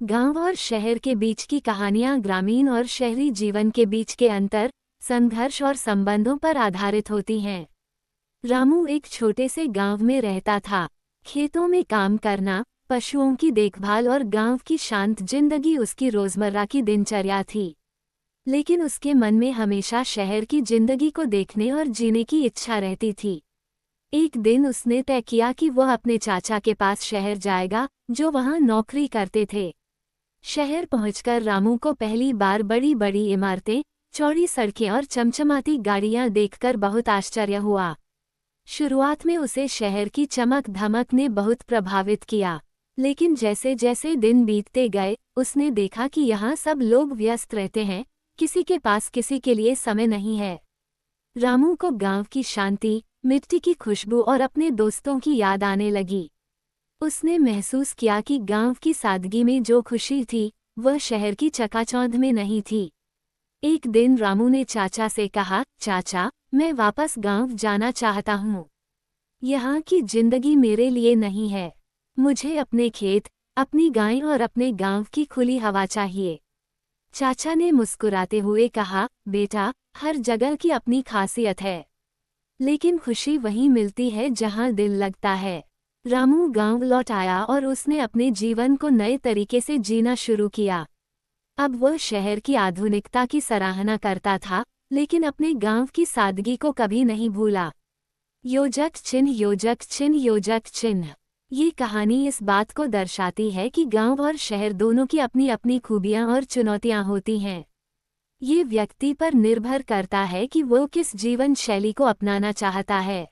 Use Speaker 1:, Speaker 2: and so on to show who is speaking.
Speaker 1: गांव और शहर के बीच की कहानियां ग्रामीण और शहरी जीवन के बीच के अंतर, संघर्ष और संबंधों पर आधारित होती हैं। रामू एक छोटे से गांव में रहता था। खेतों में काम करना, पशुओं की देखभाल और गांव की शांत जिंदगी उसकी रोजमर्रा की दिनचर्या थी। लेकिन उसके मन में हमेशा शहर की जिंदगी को देखने और जीने की इच्छा रहती थी। एक दिन उसने तय किया कि वह अपने चाचा के पास शहर जाएगा, जो वहां नौकरी करते थे। शहर पहुंचकर रामू को पहली बार बड़ी बड़ी इमारतें, चौड़ी सड़कें और चमचमाती गाड़ियां देखकर बहुत आश्चर्य हुआ। शुरुआत में उसे शहर की चमक धमक ने बहुत प्रभावित किया, लेकिन जैसे जैसे दिन बीतते गए उसने देखा कि यहाँ सब लोग व्यस्त रहते हैं, किसी के पास किसी के लिए समय नहीं है। रामू को गांव की शांति, मिट्टी की खुशबू और अपने दोस्तों की याद आने लगी। उसने महसूस किया कि गांव की सादगी में जो खुशी थी, वह शहर की चकाचौंध में नहीं थी। एक दिन रामू ने चाचा से कहा, चाचा, मैं वापस गांव जाना चाहता हूँ। यहाँ की जिंदगी मेरे लिए नहीं है। मुझे अपने खेत, अपनी गाय और अपने गांव की खुली हवा चाहिए। चाचा ने मुस्कुराते हुए कहा, बेटा, हर जगह की अपनी खासियत है, लेकिन खुशी वहीं मिलती है जहाँ दिल लगता है। रामू गांव लौट आया और उसने अपने जीवन को नए तरीके से जीना शुरू किया। अब वह शहर की आधुनिकता की सराहना करता था, लेकिन अपने गांव की सादगी को कभी नहीं भूला। योजक चिन्ह, योजक चिन्ह, योजक चिन्ह। ये कहानी इस बात को दर्शाती है कि गांव और शहर दोनों की अपनी अपनी खूबियां और चुनौतियां होती हैं। ये व्यक्ति पर निर्भर करता है कि वो किस जीवन शैली को अपनाना चाहता है।